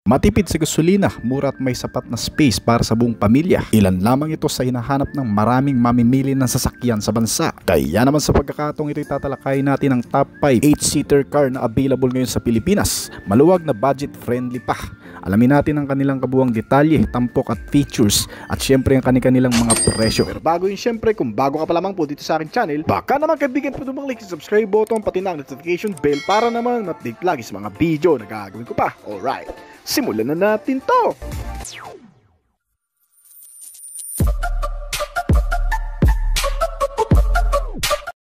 Matipid sa gasolina, mura at may sapat na space para sa buong pamilya. Ilan lamang ito sa hinahanap ng maraming mamimili ng sasakyan sa bansa. Kaya naman sa pagkakataong ito tatalakayin natin ang top 5 8-seater car na available ngayon sa Pilipinas. Maluwag na budget friendly pa. Alamin natin ang kanilang kabuuang detalye, tampok at features at syempre ang kanilang mga presyo. Pero bago yun syempre, kung bago ka pa lamang po dito sa aking channel, baka naman kaibigan po tumang-click sa subscribe button pati na ang notification bell para naman update lagi sa mga video na gagawin ko pa. Alright, simulan na natin to!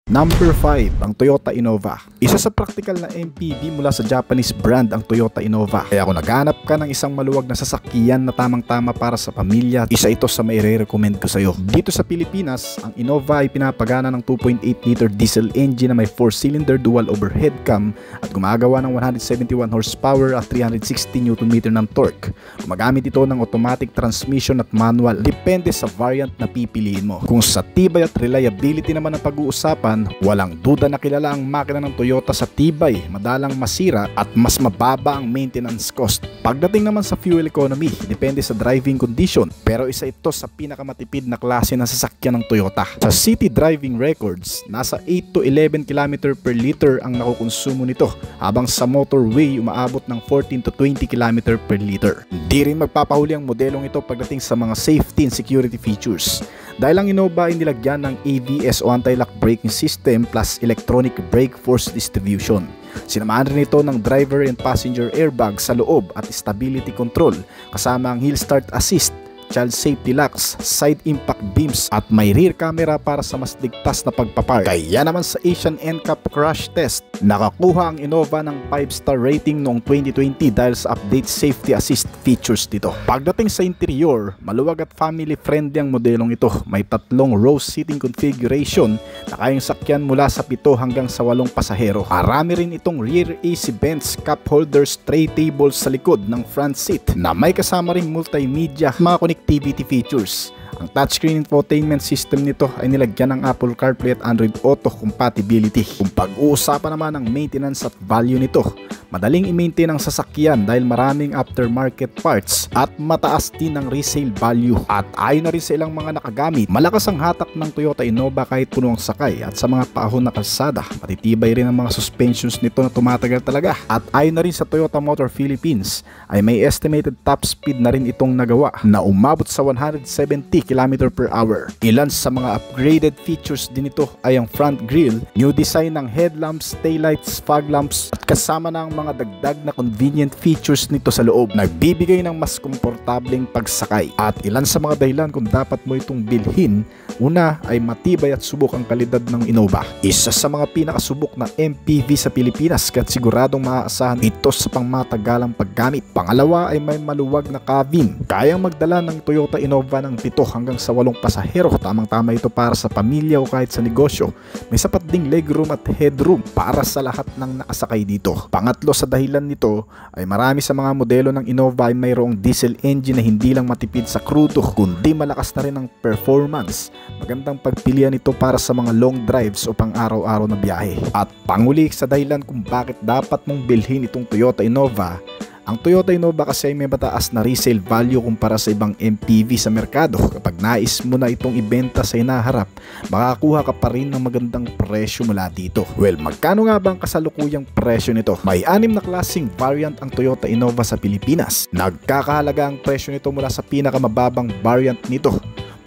Number 5, ang Toyota Innova. Isa sa practical na MPV mula sa Japanese brand ang Toyota Innova. Kaya kung naghanap ka ng isang maluwag na sasakyan na tamang-tama para sa pamilya, isa ito sa may re-recommend ko sa iyo. Dito sa Pilipinas, ang Innova ay pinapagana ng 2.8 liter diesel engine na may 4-cylinder dual overhead cam at gumagawa ng 171 horsepower at 360 Nm ng torque. Gumagamit ito ng automatic transmission at manual, depende sa variant na pipiliin mo. Kung sa tibay at reliability naman ang pag-uusapan, walang duda na kilala ang makina ng Toyota sa tibay, madalang masira at mas mababa ang maintenance cost. Pagdating naman sa fuel economy, depende sa driving condition, pero isa ito sa pinakamatipid na klase ng sasakyan ng Toyota. Sa city driving records, nasa 8 to 11 km per liter ang nakukonsumo nito, habang sa motorway umaabot ng 14 to 20 km per liter. Hindi rin magpapahuli ang modelong ito pagdating sa mga safety and security features, dahil ang Innova ay nilagyan ng ABS o anti-lock braking system plus electronic brake force distribution. Sinamahan rin ito ng driver and passenger airbag sa loob at stability control, kasama ang hill start assist, child safety locks, side impact beams at may rear camera para sa mas ligtas na pagpapark. Kaya naman sa Asian NCAP crash test, nakakuha ang Innova ng 5-star rating noong 2020 dahil sa update safety assist features dito. Pagdating sa interior, maluwag at family friendly ang modelong ito. May 3 row seating configuration na kayang sakyan mula sa 7 hanggang sa 8 pasahero. Marami rin itong rear AC vents, cup holders, tray tables sa likod ng front seat na may kasama ring multimedia, mga connectivity features. Ang touchscreen infotainment system nito ay nilagyan ng Apple CarPlay at Android Auto compatibility. Kung pag-uusapan naman ang maintenance at value nito, madaling i-maintain ang sasakyan dahil maraming aftermarket parts at mataas din ang resale value. At ayon na rin sa ilang mga nakagamit, malakas ang hatak ng Toyota Innova kahit puno ang sakay at sa mga paahon na kalsada. Matitibay rin ang mga suspensions nito na tumatagal talaga. At ayon na rin sa Toyota Motor Philippines, ay may estimated top speed na rin itong nagawa na umabot sa 170 km per hour. Ilan sa mga upgraded features din ito ay ang front grille, new design ng headlamps, taillights, fog lamps at kasama na ang mga dagdag na convenient features nito sa loob, nagbibigay ng mas komportableng pagsakay. At ilan sa mga dahilan kung dapat mo itong bilhin, una ay matibay at subok ang kalidad ng Innova. Isa sa mga pinakasubok na MPV sa Pilipinas at siguradong maaasahan ito sa pangmatagalang paggamit. Pangalawa ay may maluwag na cabin, kayang magdala ng Toyota Innova ng 7 hanggang sa 8 pasahero. Tamang-tama ito para sa pamilya o kahit sa negosyo. May sapat ding legroom at headroom para sa lahat ng nakasakay dito. Pangatlo sa dahilan nito ay marami sa mga modelo ng Innova ay mayroong diesel engine na hindi lang matipid sa krudo kundi malakas na rin ang performance. Magandang pagpilian ito para sa mga long drives o pang araw-araw na biyahe. At panguli sa dahilan kung bakit dapat mong bilhin itong Toyota Innova, ang Toyota Innova kasi ay may mataas na resale value kumpara sa ibang MPV sa merkado. Kapag nais mo na itong ibenta sa hinaharap, makakuha ka pa rin ng magandang presyo mula dito. Well, magkano nga ba ang kasalukuyang presyo nito? May 6 na klaseng variant ang Toyota Innova sa Pilipinas. Nagkakahalaga ang presyo nito mula sa pinakamababang variant nito,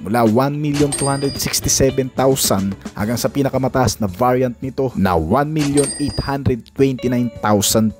mula 1,267,000 hanggang sa pinakamataas na variant nito na 1,829,000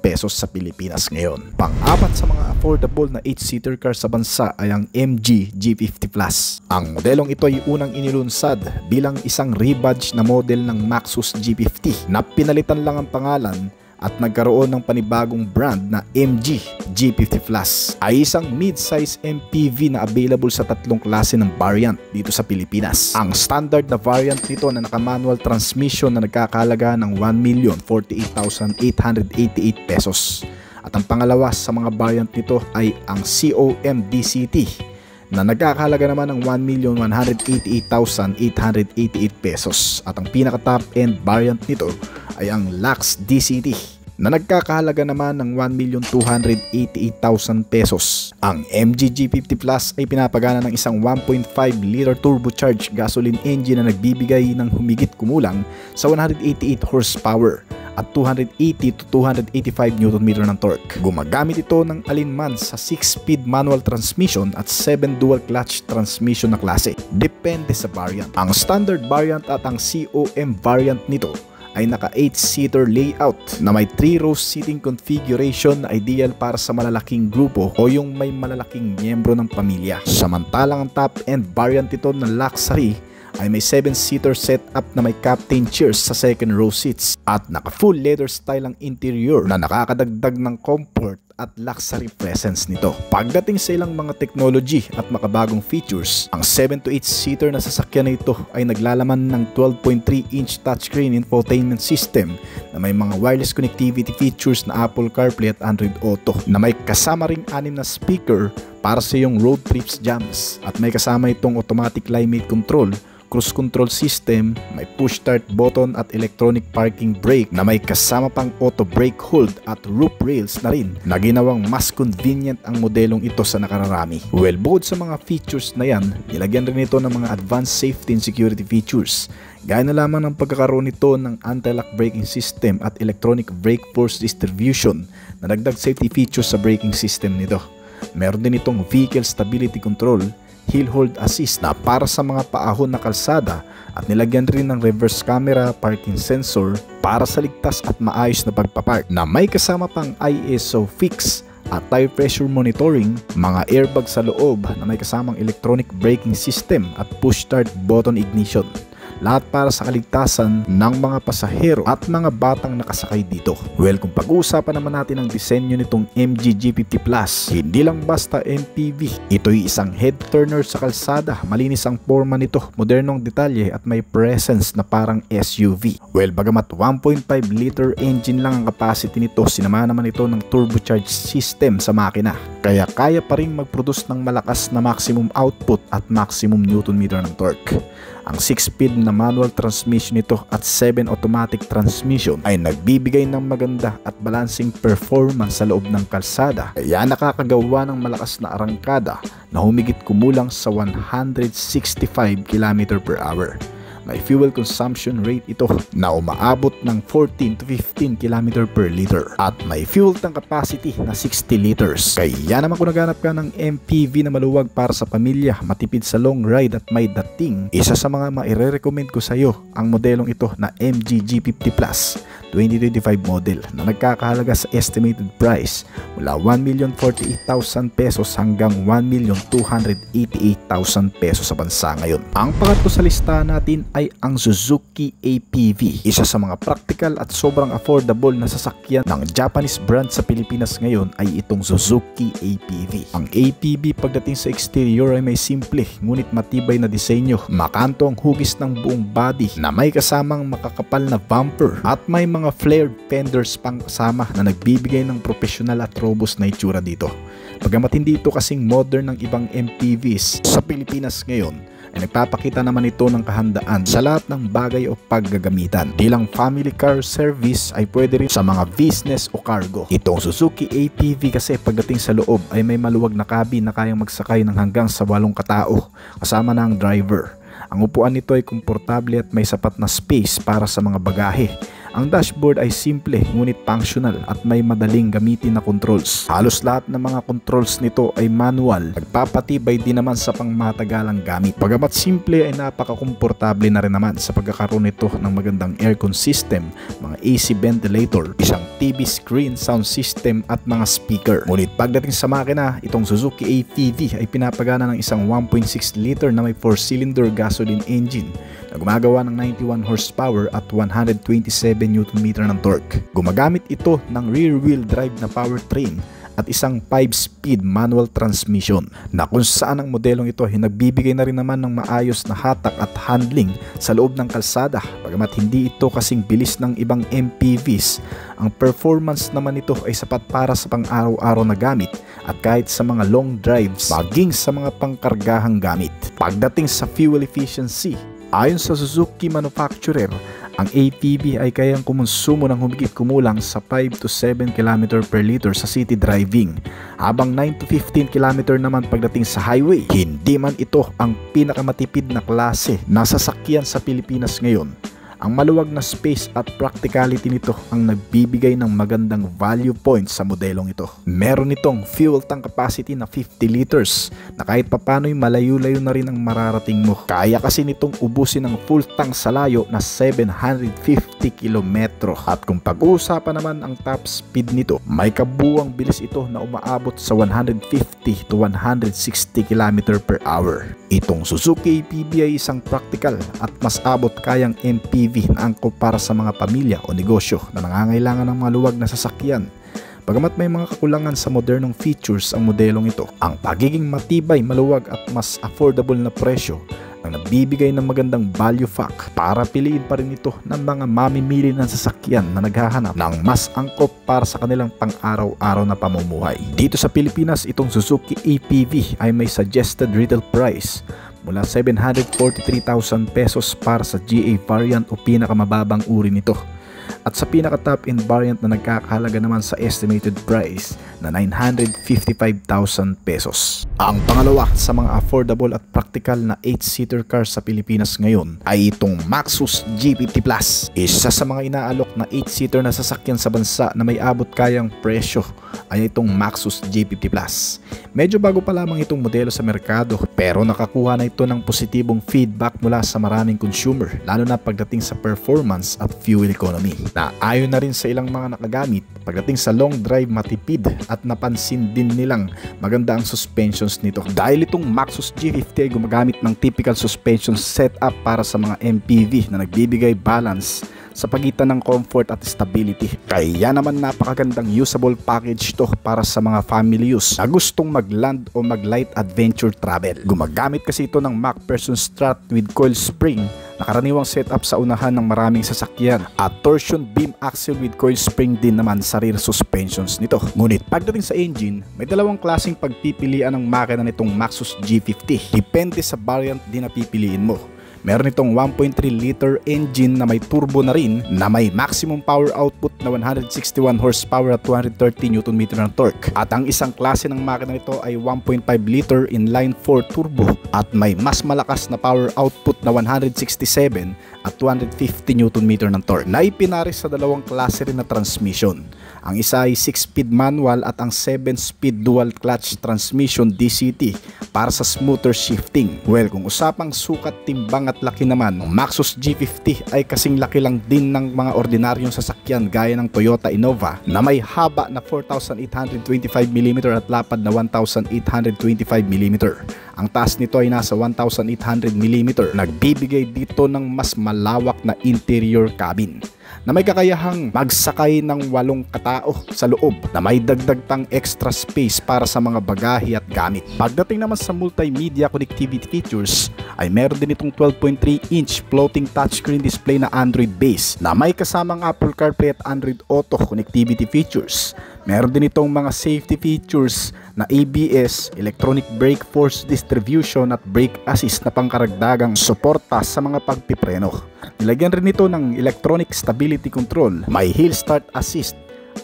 pesos sa Pilipinas ngayon. Pang-apat sa mga affordable na 8-seater car sa bansa ay ang MG G50 Plus. Ang modelong ito ay unang inilunsad bilang isang rebadge na model ng Maxus G50 na pinalitan lang ang pangalan at nagkaroon ng panibagong brand na MG G50 Plus. Ay isang mid-size MPV na available sa 3 klase ng variant dito sa Pilipinas. Ang standard na variant nito na naka-manual transmission na nagkakahalaga ng 1,048,888 pesos. At ang pangalawa sa mga variant nito ay ang COM DCT na nagkakahalaga naman ng 1,188,888 pesos. At ang pinaka top end variant nito ay ang Lux DCT na nagkakahalaga naman ng 1,288,000 pesos. Ang MG G50 Plus ay pinapagana ng isang 1.5 liter turbocharged gasoline engine na nagbibigay ng humigit kumulang sa 188 horsepower at 280 to 285 Nm ng torque. Gumagamit ito ng alinman sa 6-speed manual transmission at 7 dual clutch transmission na klase. Depende sa variant. Ang standard variant at ang COM variant nito ay naka 8-seater layout na may 3-row seating configuration na ideal para sa malalaking grupo o yung may malalaking miyembro ng pamilya. Samantalang ang top-end variant ito na luxury ay may 7-seater setup na may captain chairs sa second row seats at naka full leather style ang interior na nakakadagdag ng comfort at luxury presence nito. Pagdating sa ilang mga technology at makabagong features, ang 7 to 8-seater na sasakyan na ito ay naglalaman ng 12.3-inch touchscreen infotainment system na may mga wireless connectivity features na Apple CarPlay at Android Auto, na may kasama ring 6 na speaker para sa iyong road trips jams, at may kasama itong automatic climate control, cruise control system, may push start button at electronic parking brake na may kasama pang auto brake hold at roof rails na rin na ginawang mas convenient ang modelong ito sa nakararami. Well, bukod sa mga features na yan, nilagyan rin ito ng mga advanced safety and security features. Gaya na lamang ng pagkakaroon nito ng anti-lock braking system at electronic brake force distribution na dagdag safety features sa braking system nito. Meron din itong vehicle stability control, hill hold assist na para sa mga paahon na kalsada, at nilagyan rin ng reverse camera, parking sensor para sa ligtas at maayos na pagpapark, na may kasama pang ISO fix at tire pressure monitoring, mga airbag sa loob na may kasamang electronic braking system at push start button ignition. Lahat para sa kaligtasan ng mga pasahero at mga batang nakasakay dito. Well, kung pag-uusapan naman natin ang disenyo nitong MG G50 Plus, hindi lang basta MPV. Ito'y isang head turner sa kalsada. Malinis ang forma nito, modernong detalye at may presence na parang SUV. Well, bagamat 1.5 liter engine lang ang capacity nito, sinama naman ito ng turbocharged system sa makina. Kaya kaya pa rin mag-produce ng malakas na maximum output at maximum Newton meter ng torque. Ang 6-speed na manual transmission nito at 7 automatic transmission ay nagbibigay ng maganda at balancing performance sa loob ng kalsada, kaya nakakagawa ng malakas na arangkada na humigit kumulang sa 165 km/h. May fuel consumption rate ito na umaabot ng 14 to 15 km per liter at may fuel tank capacity na 60 liters. Kaya naman kung naghanap ka ng MPV na maluwag para sa pamilya, matipid sa long ride at may dating, isa sa mga maire-recommend ko sa iyo ang modelong ito na MG G50 Plus 2025 model na nagkakahalaga sa estimated price mula 1,048,000 pesos hanggang 1,288,000 pesos sa bansa ngayon. Ang pangatlo sa listahan natin ay ang Suzuki APV. Isa sa mga practical at sobrang affordable na sasakyan ng Japanese brand sa Pilipinas ngayon ay itong Suzuki APV. Ang APV pagdating sa exterior ay may simple ngunit matibay na disenyo. Makanto ang hugis ng buong body na may kasamang makakapal na bumper at may mga flared fenders pang kasama na nagbibigay ng professional at robust na itsura dito. Bagamat hindi ito kasing modern ng ibang MPVs sa Pilipinas ngayon, ay nagpapakita naman ito ng kahandaan sa lahat ng bagay o paggagamitan. Di lang family car service, ay pwede rin sa mga business o cargo. Itong Suzuki APV kasi pagdating sa loob ay may maluwag na cabin na kayang magsakay ng hanggang sa 8 katao kasama na ang driver. Ang upuan nito ay komportable at may sapat na space para sa mga bagahe. Ang dashboard ay simple ngunit functional at may madaling gamitin na controls. Halos lahat ng mga controls nito ay manual. Nagpapatibay din naman sa pangmatagalang gamit. Bagamat simple ay napaka-komportable na rin naman sa pagkakaroon nito ng magandang aircon system, mga AC ventilator, isang TV screen, sound system at mga speaker. Ngunit pagdating sa makina, itong Suzuki APV ay pinapagana ng isang 1.6 liter na may 4-cylinder gasoline engine na gumagawa ng 91 horsepower at 127 Nm ng torque. Gumagamit ito ng rear-wheel drive na powertrain at isang 5-speed manual transmission na kung saan ang modelong ito ay nagbibigay na rin naman ng maayos na hatak at handling sa loob ng kalsada. Bagamat hindi ito kasing bilis ng ibang MPVs, ang performance naman ito ay sapat para sa pang-araw-araw na gamit at kahit sa mga long drives maging sa mga pangkargahang gamit. Pagdating sa fuel efficiency, ayon sa Suzuki manufacturer, Ang ATV ay kayang kumonsumo ng humigit kumulang sa 5 to 7 km per liter sa city driving, habang 9 to 15 km naman pagdating sa highway. Hindi man ito ang pinakamatipid na klase na sasakyan sa Pilipinas ngayon. Ang maluwag na space at practicality nito ang nagbibigay ng magandang value points sa modelong ito. Meron itong fuel tank capacity na 50 liters na kahit papano'y malayo-layo na rin ang mararating mo. Kaya kasi nitong ubusin ang full tank sa layo na 750 kilometro. At kung pag-uusapan naman ang top speed nito, may kabuuang bilis ito na umaabot sa 150 to 160 km per hour. Itong Suzuki ATV ay isang practical at mas abot kayang MPV na angkop para sa mga pamilya o negosyo na nangangailangan ng maluwag na sasakyan. Bagamat may mga kakulangan sa modernong features ang modelong ito, ang pagiging matibay, maluwag at mas affordable na presyo ang nagbibigay ng magandang value fact para piliin pa rin ito ng mga mamimili ng sasakyan na naghahanap ng mas angkop para sa kanilang pang-araw-araw na pamumuhay. Dito sa Pilipinas, itong Suzuki ATV ay may suggested retail price mula 743,000 pesos para sa GA variant o pinakamababang uri nito, at sa pinaka top end variant na nagkakahalaga naman sa estimated price na 955,000 pesos. Ang pangalawa sa mga affordable at practical na 8-seater cars sa Pilipinas ngayon ay itong Maxus G50 Plus. Isa sa mga inaalok na 8-seater na sasakyan sa bansa na may abot kayang presyo ay itong Maxus G50 Plus. Medyo bago pa lamang itong modelo sa merkado, pero nakakuha na ito ng positibong feedback mula sa maraming consumer, lalo na pagdating sa performance at fuel economy. Na ayon na rin sa ilang mga nakagamit, pagdating sa long drive matipid at napansin din nilang maganda ang suspensions nito. Dahil itong Maxus G50 ay gumagamit ng typical suspension setup para sa mga MPV na nagbibigay balance sa pagitan ng comfort at stability. Kaya naman napakagandang usable package to para sa mga family use na gustong mag-land o mag-light adventure travel. Gumagamit kasi ito ng MacPherson strut with coil spring na karaniwang setup sa unahan ng maraming sasakyan, at torsion beam axle with coil spring din naman sa rear suspensions nito. Ngunit pagdating sa engine, may dalawang klaseng pagpipilian ng makina nitong Maxus G50. Depende sa variant din na pipiliin mo. Meron itong 1.3 liter engine na may turbo na rin, na may maximum power output na 161 horsepower at 230 Nm ng torque. At ang isang klase ng makina nito ay 1.5 liter inline 4 turbo at may mas malakas na power output na 167 at 250 Nm ng torque, na ipinares sa dalawang klase rin na transmission. Ang isa ay 6-speed manual at ang 7-speed dual clutch transmission DCT para sa smoother shifting. Well, kung usapang sukat, timbang at laki naman, ang Maxus G50 ay kasing laki lang din ng mga ordinaryong sasakyan gaya ng Toyota Innova na may haba na 4,825mm at lapad na 1,825mm. Ang taas nito ay nasa 1,800mm, nagbibigay dito ng mas malawak na interior cabin na may kakayahang magsakay ng 8 katao sa loob, na may dagdag pang extra space para sa mga bagahe at gamit. Pagdating naman sa multimedia connectivity features, ay meron din itong 12.3-inch floating touchscreen display na Android base na may kasamang Apple CarPlay at Android Auto connectivity features. Meron din itong mga safety features na ABS, electronic brake force distribution at brake assist na pangkaragdagang suporta sa mga pagpipreno. Nilagyan rin ito ng electronic stability control, may hill start assist,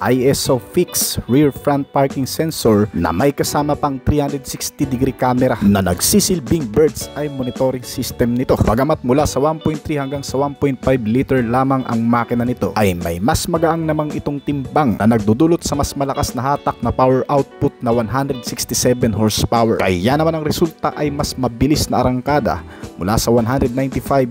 ISO fixed rear front parking sensor na may kasama pang 360-degree camera na nagsisilbing bird's eye monitoring system nito. Bagamat mula sa 1.3 hanggang sa 1.5 liter lamang ang makina nito, ay may mas magaang namang itong timbang na nagdudulot sa mas malakas na hatak na power output na 167 horsepower. Kaya naman ang resulta ay mas mabilis na arangkada mula sa 195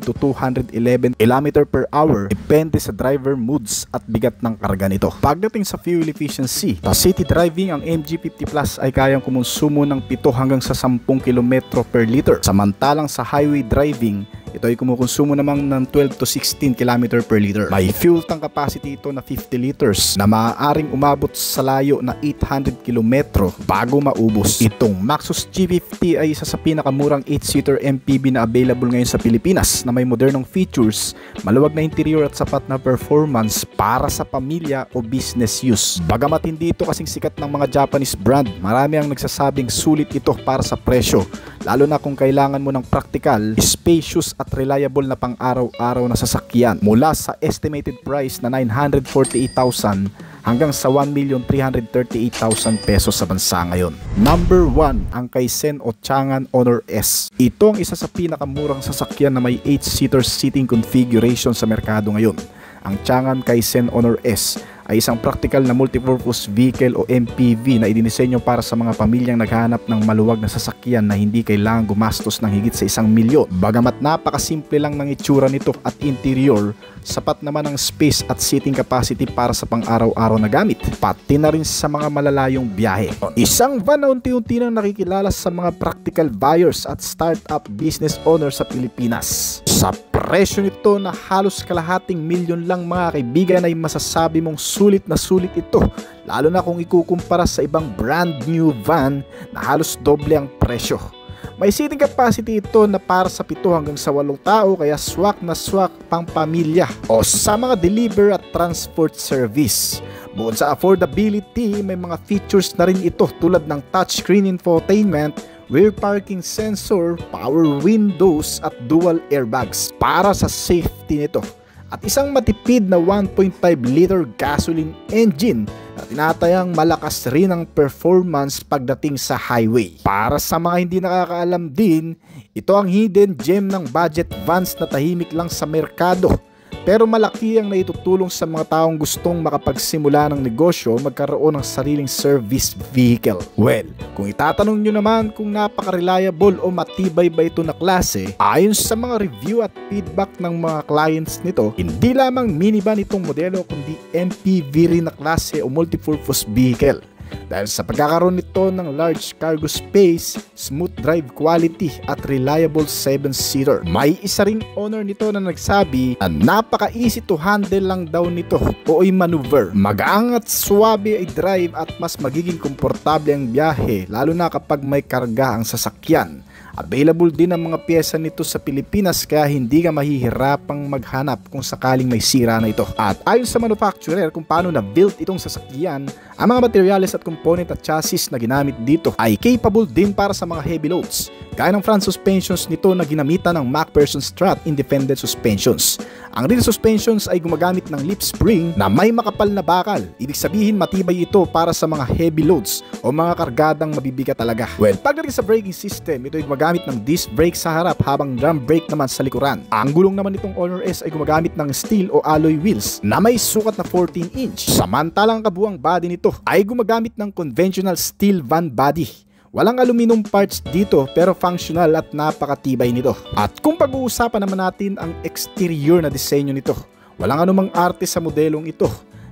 to 211 km per hour, depende sa driver moods at bigat ng karga nito. Pagdating sa fuel efficiency, sa city driving, ang MG50 Plus ay kayang kumonsumo ng 7 hanggang sa 10 km per liter. Samantalang sa highway driving, ito ay kumukonsumo namang ng 12 to 16 km per liter. May fuel tank capacity ito na 50 liters na maaaring umabot sa layo na 800 km bago maubos. Itong Maxus G50 ay isa sa pinakamurang 8-seater MPV na available ngayon sa Pilipinas, na may modernong features, maluwag na interior at sapat na performance para sa pamilya o business use. Bagamat hindi ito kasing sikat ng mga Japanese brand, marami ang nagsasabing sulit ito para sa presyo lalo na kung kailangan mo ng practical, spacious at reliable na pang-araw-araw na sasakyan mula sa estimated price na 948,000 hanggang sa 1,338,000 pesos sa bansa ngayon. Number 1, ang Kaizen o Changan Honor S. Ito ang isa sa pinakamurang sasakyan na may 8-seater seating configuration sa merkado ngayon. Ang Changan Kaizen Honor S ay isang practical na multipurpose vehicle o MPV na idinisenyo para sa mga pamilyang naghahanap ng maluwag na sasakyan na hindi kailangang gumastos ng higit sa 1 milyon. Bagamat napakasimple lang ng itsura nito at interior, sapat naman ang space at seating capacity para sa pang-araw-araw na gamit, pati na rin sa mga malalayong biyahe. Isang van na unti-unti nang nakikilala sa mga practical buyers at startup business owners sa Pilipinas. Sa presyo nito na halos kalahating milyon lang mga kaibigan ay masasabi mong sulit na sulit ito, lalo na kung ikukumpara sa ibang brand new van na halos doble ang presyo. May seating capacity ito na para sa 7 hanggang sa 8 tao, kaya swak na swak pang pamilya o sa mga deliver at transport service. Bukod sa affordability, may mga features na rin ito tulad ng touchscreen infotainment, rear parking sensor, power windows at dual airbags para sa safety nito. At isang matipid na 1.5 liter gasoline engine na tinatayang malakas rin ang performance pagdating sa highway. Para sa mga hindi nakakaalam din, ito ang hidden gem ng budget vans na tahimik lang sa merkado, pero malaki ang naitutulong sa mga taong gustong makapagsimula ng negosyo magkaroon ng sariling service vehicle. Well, kung itatanong nyo naman kung napaka-reliable o matibay ba ito na klase, ayon sa mga review at feedback ng mga clients nito, hindi lamang minivan itong modelo kundi MPV rin na klase o multipurpose vehicle. Dahil sa pagkakaroon nito ng large cargo space, smooth drive quality at reliable 7-seater. May isa ring owner nito na nagsabi na napaka-easy to handle lang daw nito o i-maneuver. Magaang at suwabe ay drive at mas magiging komportable ang biyahe, lalo na kapag may karga ang sasakyan. Available din ang mga pyesa nito sa Pilipinas kaya hindi ka mahihirapang maghanap kung sakaling may sira na ito. At ayon sa manufacturer kung paano na-built itong sasakyan, ang mga materyales at component at chassis na ginamit dito ay capable din para sa mga heavy loads, gaya ng front suspensions nito na ginamitan ng MacPherson Strut Independent Suspensions. Ang rear suspensions ay gumagamit ng lip spring na may makapal na bakal. Ibig sabihin matibay ito para sa mga heavy loads o mga kargadang mabibigat talaga. Well, pagdating sa braking system, ito ay gumagamit ng disc brake sa harap habang drum brake naman sa likuran. Ang gulong naman nitong Honor S ay gumagamit ng steel o alloy wheels na may sukat na 14 inch. Samantalang kabuuang body nito ay gumagamit ng conventional steel van body. Walang aluminum parts dito pero functional at napakatibay nito. At kung pag-uusapan naman natin ang exterior na disenyo nito, walang anumang arte sa modelong ito.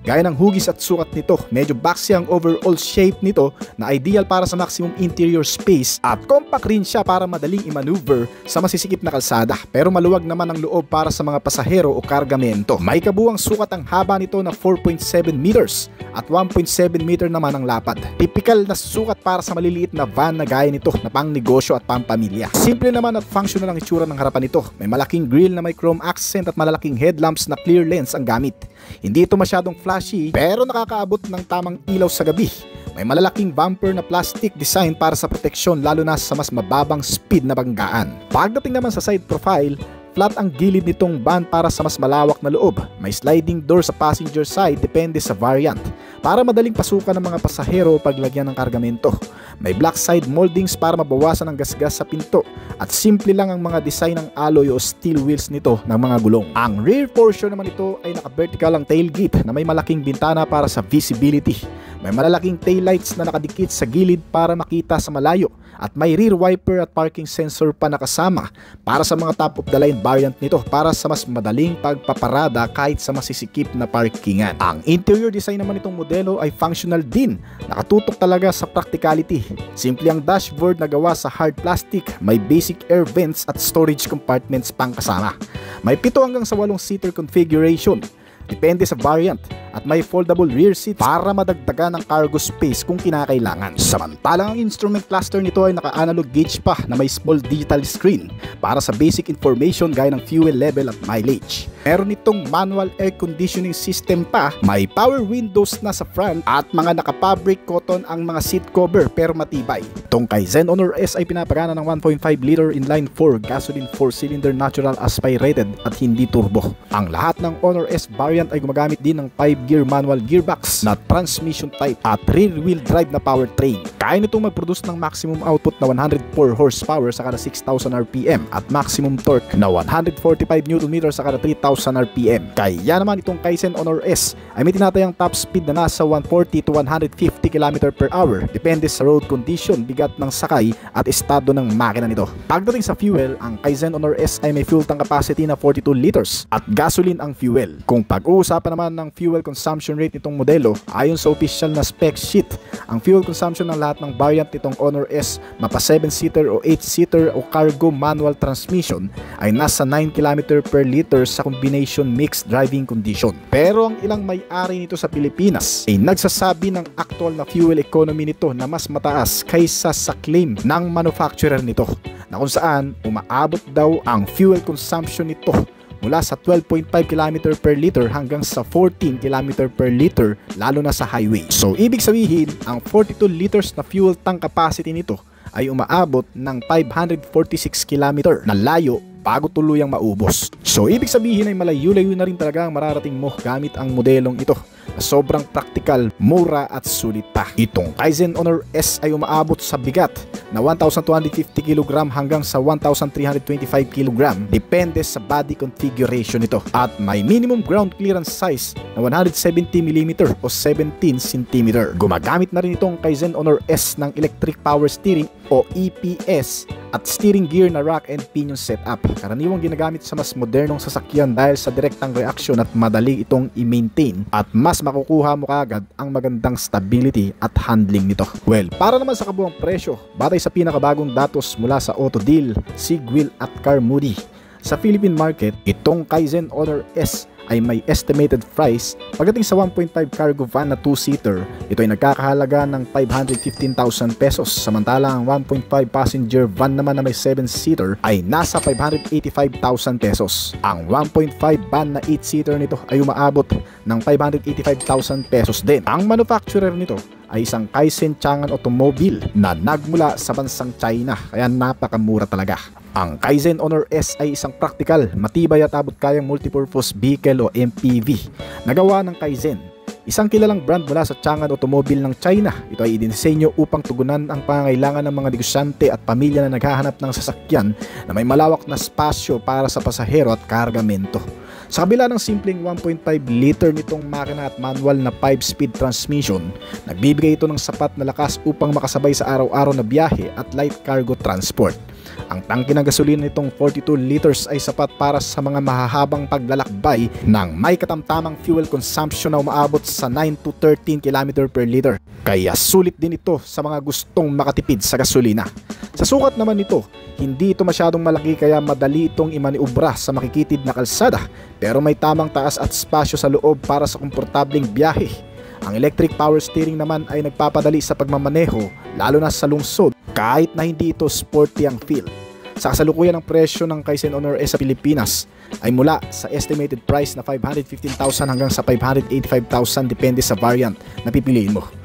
Gaya ng hugis at sukat nito, medyo boxy ang overall shape nito na ideal para sa maximum interior space at compact rin siya para madaling i-maneuver sa masisikip na kalsada, pero maluwag naman ang loob para sa mga pasahero o kargamento. May kabuuang sukat ang haba nito na 4.7 meters at 1.7 meter naman ang lapad. Typical na sukat para sa maliliit na van na gaya nito na pang negosyo at pang pamilya. Simple naman at functional ang itsura ng harapan nito. May malaking grille na may chrome accent at malalaking headlamps na clear lens ang gamit. Hindi ito masyadong flashy pero nakakaabot ng tamang ilaw sa gabi. May malalaking bumper na plastic design para sa proteksyon lalo na sa mas mababang speed na banggaan. Pagdating naman sa side profile, flat ang gilid nitong van para sa mas malawak na loob. May sliding door sa passenger side depende sa variant para madaling pasukan ng mga pasahero o paglagyan ng kargamento. May black side moldings para mabawasan ang gasgas sa pinto at simple lang ang mga design ng alloy o steel wheels nito ng mga gulong. Ang rear portion naman nito ay naka-vertical ang tailgate na may malaking bintana para sa visibility. May malalaking taillights na nakadikit sa gilid para makita sa malayo at may rear wiper at parking sensor pa nakasama para sa mga top of the line variant nito para sa mas madaling pagpaparada kahit sa masisikip na parkingan. Ang interior design naman nitong modelo ay functional din, nakatutok talaga sa practicality. Simple ang dashboard na gawa sa hard plastic, may basic air vents at storage compartments pang kasama. May 7 hanggang sa 8 seater configuration. Depende sa variant. at may foldable rear seat para madagdagan ng cargo space kung kinakailangan. Samantalang ang instrument cluster nito ay naka-analog gauge pa na may small digital screen para sa basic information gaya ng fuel level at mileage. Meron itong manual air conditioning system pa, may power windows na sa front at mga naka-fabric cotton ang mga seat cover pero matibay. Itong Kaizen Honor S ay pinapagana ng 1.5 liter inline 4 gasoline 4-cylinder natural aspirated at hindi turbo. Ang lahat ng Honor S variant ay gumagamit din ng 5-gear manual gearbox na transmission type at rear-wheel drive na powertrain. Kaya nitong mag-produce ng maximum output na 104 horsepower sa kada 6,000 RPM at maximum torque na 145 Nm sa kada 3,000 RPM. Kaya naman itong Kaizen Honor S ay may tinatayang top speed na nasa 140 to 150 km per hour depende sa road condition, bigat ng sakay at estado ng makina nito. Pagdating sa fuel, ang Kaizen Honor S ay may fuel tank capacity na 42 liters at gasoline ang fuel. Kung pag-uusapan naman ng fuel consumption rate nitong modelo, ayon sa official na spec sheet, ang fuel consumption ng lahat ng variant nitong Honor S, mapa 7-seater o 8-seater o cargo manual transmission ay nasa 9 km per liter sa combination mixed driving condition. Pero ang ilang may-ari nito sa Pilipinas ay nagsasabi ng actual na fuel economy nito na mas mataas kaysa sa claim ng manufacturer nito, na kung saan umaabot daw ang fuel consumption nito mula sa 12.5 km per liter hanggang sa 14 km per liter lalo na sa highway. So ibig sabihin, ang 42 liters na fuel tank capacity nito ay umaabot ng 546 km na layo bago tuluyang maubos. So ibig sabihin ay malayo-layo na rin talaga ang mararating mo gamit ang modelong ito na sobrang praktikal, mura at sulit pa. Itong Kaizen Honor S ay umaabot sa bigat na 1,250 kg hanggang sa 1,325 kg depende sa body configuration nito at may minimum ground clearance size na 170 mm o 17 cm. Gumagamit na rin itong Kaizen Honor S ng electric power steering o EPS at steering gear na rack and pinion setup. Karaniwang ginagamit sa mas modernong sasakyan dahil sa direktang reaksyon at madali itong i-maintain at mas makukuha mo kagad ang magandang stability at handling nito. Well, para naman sa kabuang presyo, batay sa pinakabagong datos mula sa AutoDeal, Sigwheel at Carmoody, sa Philippine market, itong Kaizen Honor S ay may estimated price pagdating sa 1.5 cargo van na 2-seater. Ito ay nagkakahalaga ng 515,000 pesos, samantalang ang 1.5 passenger van naman na may 7-seater ay nasa 585,000 pesos. Ang 1.5 van na 8-seater nito ay umaabot ng 585,000 pesos din. Ang manufacturer nito ay isang Kaizen Changan Automobile na nagmula sa bansang China, kaya napakamura talaga. Ang Kaizen Honor S ay isang praktikal, matibay at abot-kayang multipurpose vehicle o MPV na gawa ng Kaizen, isang kilalang brand mula sa Changan Automobile ng China. Ito ay idinisenyo upang tugunan ang pangangailangan ng mga negosyante at pamilya na naghahanap ng sasakyan na may malawak na spasyo para sa pasahero at kargamento. Sa kabila ng simpleng 1.5 liter nitong makina at manual na 5-speed transmission, nagbibigay ito ng sapat na lakas upang makasabay sa araw-araw na biyahe at light cargo transport. Ang tangke ng gasolina nitong 42 liters ay sapat para sa mga mahahabang paglalakbay ng may katamtamang fuel consumption na umaabot sa 9 to 13 km per liter. Kaya sulit din ito sa mga gustong makatipid sa gasolina. Sa sukat naman nito, hindi ito masyadong malaki kaya madali itong imaniubra sa makikitid na kalsada, pero may tamang taas at spasyo sa loob para sa komportableng biyahe. Ang electric power steering naman ay nagpapadali sa pagmamaneho, lalo na sa lungsod, kahit na hindi ito sporty ang feel. Sa kasalukuyan ng presyo ng Kaizen Honor S sa Pilipinas ay mula sa estimated price na 515,000 hanggang sa 585,000 depende sa variant na pipiliin mo.